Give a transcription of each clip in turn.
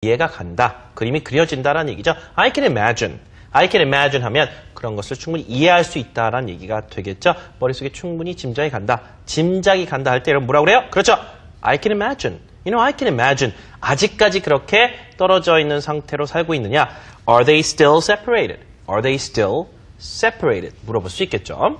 이해가 간다. 그림이 그려진다라는 얘기죠. I can imagine. I can imagine 하면 그런 것을 충분히 이해할 수 있다라는 얘기가 되겠죠. 머릿속에 충분히 짐작이 간다. 짐작이 간다 할 때 여러분 뭐라고 그래요? 그렇죠. I can imagine. You know, I can imagine. 아직까지 그렇게 떨어져 있는 상태로 살고 있느냐? Are they still separated? Are they still separated? 물어볼 수 있겠죠.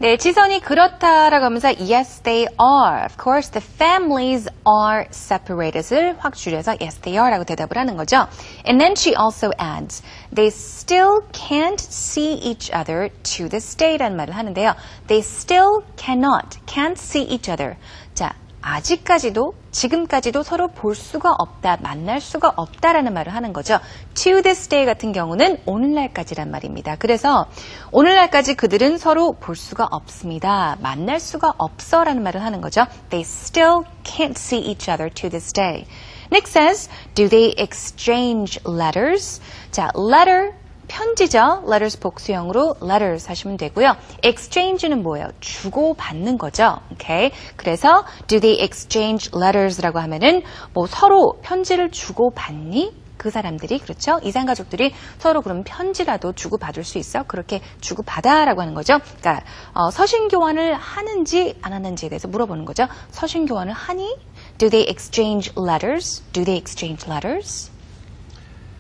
네, 지선이 그렇다라고 하면서 yes, they are. Of course, the families are separated을 확 줄여서 yes, they are 라고 대답을 하는 거죠. And then she also adds, they still can't see each other to this day 라는 말을 하는데요. They still can't see each other. 자, 아직까지도, 지금까지도 서로 볼 수가 없다, 만날 수가 없다라는 말을 하는 거죠. To this day 같은 경우는 오늘날까지란 말입니다. 그래서 오늘날까지 그들은 서로 볼 수가 없습니다. 만날 수가 없어라는 말을 하는 거죠. They still can't see each other to this day. Next says, do they exchange letters? 자, letter. 편지죠. letters 복수형으로 letters 하시면 되고요. exchange는 뭐예요? 주고받는 거죠. 오케이. 그래서 do they exchange letters라고 하면은 뭐 서로 편지를 주고받니? 그 사람들이 그렇죠. 이산가족들이 서로 그럼 편지라도 주고받을 수 있어? 그렇게 주고받아라고 하는 거죠. 그러니까 서신 교환을 하는지 안 하는지에 대해서 물어보는 거죠. 서신 교환을 하니? Do they exchange letters? Do they exchange letters?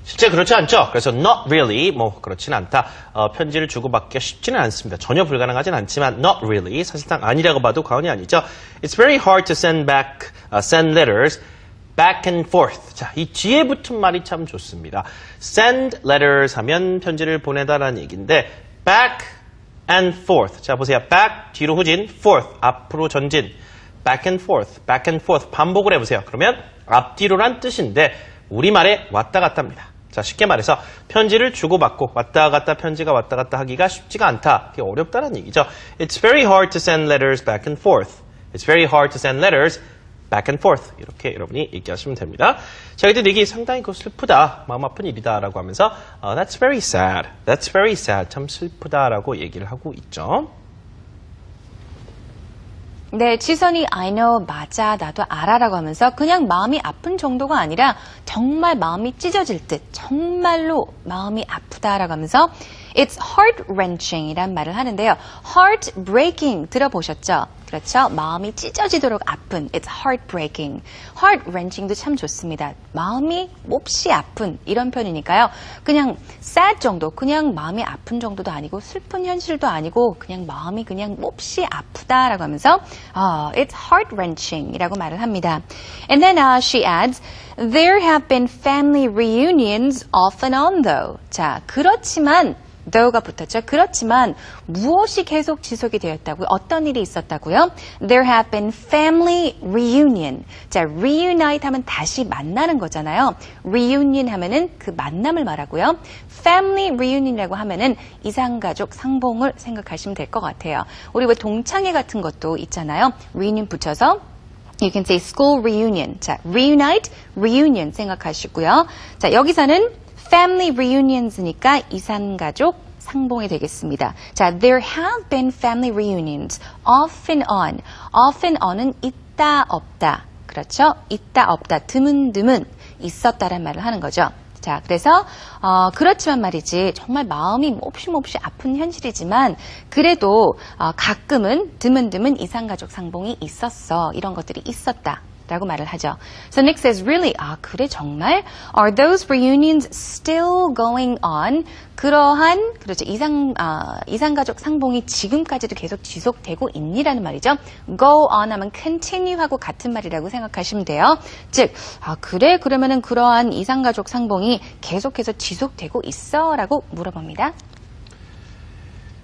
실제 그렇지 않죠. 그래서 not really, 뭐 그렇진 않다. 편지를 주고받기가 쉽지는 않습니다. 전혀 불가능하진 않지만 not really, 사실상 아니라고 봐도 과언이 아니죠. It's very hard to send letters back and forth. 자, 이 뒤에 붙은 말이 참 좋습니다. send letters 하면 편지를 보내다라는 얘기인데 back and forth. 자, 보세요. back, 뒤로 후진, forth, 앞으로 전진. back and forth, 반복을 해보세요. 그러면 앞뒤로란 뜻인데 우리말에 왔다 갔다입니다. 자, 쉽게 말해서 편지를 주고받고 왔다 갔다 편지가 왔다 갔다 하기가 쉽지가 않다. 그게 어렵다는 얘기죠. It's very hard to send letters back and forth. It's very hard to send letters back and forth. 이렇게 여러분이 얘기하시면 됩니다. 자, 근데 이게 상당히 슬프다. 마음 아픈 일이다라고 하면서 That's very sad. That's very sad. 참 슬프다라고 얘기를 하고 있죠. 네, 지선이 I know, 맞아, 나도 알아라고 하면서 그냥 마음이 아픈 정도가 아니라 정말 마음이 찢어질 듯 정말로 마음이 아프다라고 하면서 It's heart-wrenching 이란 말을 하는데요. heart-breaking 들어보셨죠? 그렇죠? 마음이 찢어지도록 아픈 It's heart-breaking. heart-wrenching도 참 좋습니다. 마음이 몹시 아픈 이런 표현이니까요. 그냥 sad 정도, 그냥 마음이 아픈 정도도 아니고 슬픈 현실도 아니고 그냥 마음이 그냥 몹시 아프다라고 하면서 It's heart-wrenching 이라고 말을 합니다. And then she adds, There have been family reunions off and on though. 자, 그렇지만 though가 붙었죠. 그렇지만 무엇이 계속 지속이 되었다고요? 어떤 일이 있었다고요? There have been family reunion. 자, reunite 하면 다시 만나는 거잖아요. reunion 하면은 그 만남을 말하고요. family reunion이라고 하면은 이산가족 상봉을 생각하시면 될 것 같아요. 우리 왜 동창회 같은 것도 있잖아요. reunion 붙여서 You can say school reunion. 자, reunite, reunion 생각하시고요. 자, 여기서는 family reunions니까 이산가족 상봉이 되겠습니다. 자, there have been family reunions off and on. off and on은 있다, 없다. 그렇죠? 있다, 없다. 드문드문 있었다란 말을 하는 거죠. 자, 그래서 그렇지만 말이지 정말 마음이 몹시 아픈 현실이지만 그래도 가끔은 드문드문 이산가족 상봉이 있었어. 이런 것들이 있었다. 라고 말을 하죠. So Nick says, really? 그래 정말? Are those reunions still going on? 그러한 그렇죠. 이산가족 상봉이 지금까지도 계속 지속되고 있니라는 말이죠. Go on 하면 continue하고 같은 말이라고 생각하시면 돼요. 즉, 그래? 그러면은 그러한 이산가족 상봉이 계속해서 지속되고 있어? 라고 물어봅니다.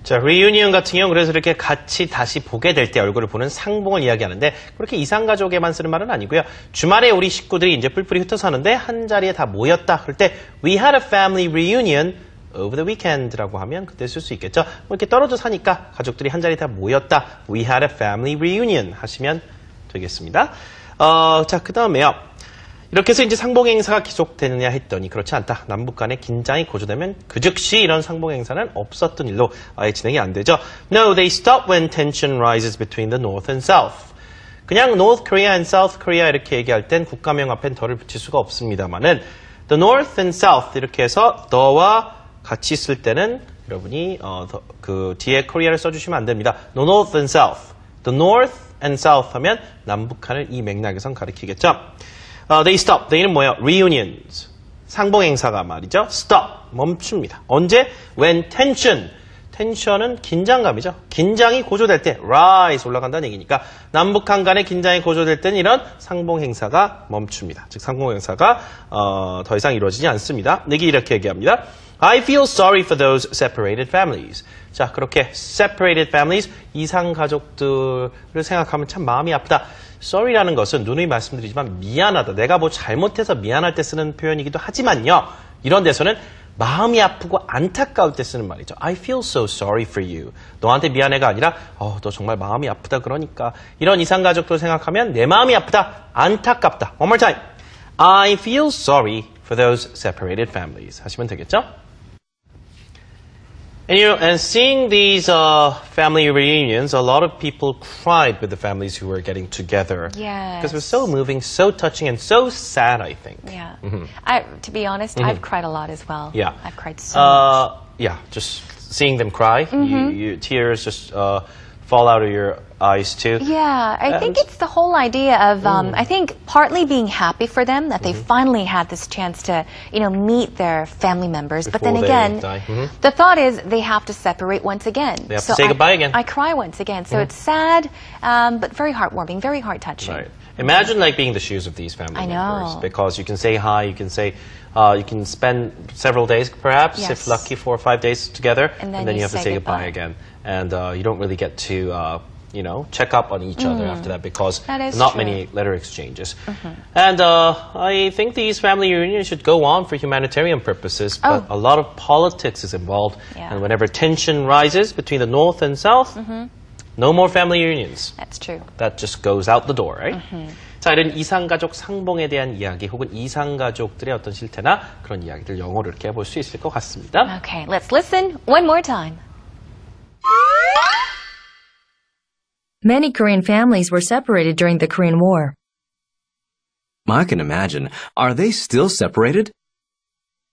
자, reunion 같은 경우 그래서 이렇게 같이 다시 보게 될 때 얼굴을 보는 상봉을 이야기하는데 그렇게 이산가족에만 쓰는 말은 아니고요. 주말에 우리 식구들이 이제 뿔뿔이 흩어서 하는데 한 자리에 다 모였다. 그럴 때 we had a family reunion over the weekend라고 하면 그때 쓸 수 있겠죠. 뭐 이렇게 떨어져 사니까 가족들이 한 자리에 다 모였다. We had a family reunion 하시면 되겠습니다. 자, 그 다음에요. 이렇게 해서 이제 상봉 행사가 계속되느냐 했더니 그렇지 않다. 남북 간의 긴장이 고조되면 그 즉시 이런 상봉 행사는 없었던 일로 아예 진행이 안 되죠. No, they stop when tension rises between the north and south. 그냥 North Korea and South Korea 이렇게 얘기할 땐 국가명 앞엔 더를 붙일 수가 없습니다만은 the North and South 이렇게 해서 the와 같이 쓸 때는 여러분이 그 뒤에 Korea를 써주시면 안 됩니다. No North and South. The North and South 하면 남북한을 이 맥락에선 가리키겠죠. They stop. They는 뭐예요? Reunions. 상봉행사가 말이죠. Stop. 멈춥니다. 언제? When tension. 텐션은 긴장감이죠. 긴장이 고조될 때 rise 올라간다는 얘기니까 남북한 간의 긴장이 고조될 때는 이런 상봉행사가 멈춥니다. 즉 상봉행사가 더 이상 이루어지지 않습니다. 여기 이렇게 얘기합니다. I feel sorry for those separated families. 자, 그렇게 separated families, 이상가족들을 생각하면 참 마음이 아프다. sorry라는 것은 누누이 말씀드리지만 미안하다. 내가 뭐 잘못해서 미안할 때 쓰는 표현이기도 하지만요. 이런 데서는 마음이 아프고 안타까울 때 쓰는 말이죠. I feel so sorry for you. 너한테 미안해가 아니라 너 정말 마음이 아프다 그러니까. 이런 이상가족들 생각하면 내 마음이 아프다, 안타깝다. One more time. I feel sorry for those separated families. 하시면 되겠죠? And seeing these family reunions, a lot of people cried with the families who were getting together. Yes. Because it was so moving, so touching, and so sad, I think. Yeah. To be honest, I've cried a lot as well. Yeah. I've cried so much. Yeah, just seeing them cry, tears just fall out of your eyes too. Yeah, I think it's the whole idea of, I think partly being happy for them that they finally had this chance to, meet their family members. But then Before they again, die. the thought is they have to separate once again. They have to say goodbye again. I cry once again. So it's sad, but very heartwarming, very heart-touching. Right. Imagine like being the shoes of these family I members. know. Because you can say hi, you can say, you can spend several days perhaps, Yes. if lucky, 4 or 5 days together. And then you you have to say say goodbye goodbye. again. And you don't really get to, check up on each other after that because That is not true. many letter exchanges. And I think these family reunions should go on for humanitarian purposes, but a lot of politics is involved. Yeah. And whenever tension rises between the North and South, no more family reunions. That's true. That just goes out the door, right? 자, 이런 이상가족 상봉에 대한 이야기 혹은 이상가족들의 어떤 실태나 그런 이야기들 영어로 이렇게 해볼 수 있을 것 같습니다. Okay, let's listen one more time. Many Korean families were separated during the Korean War. I can imagine. Are they still separated?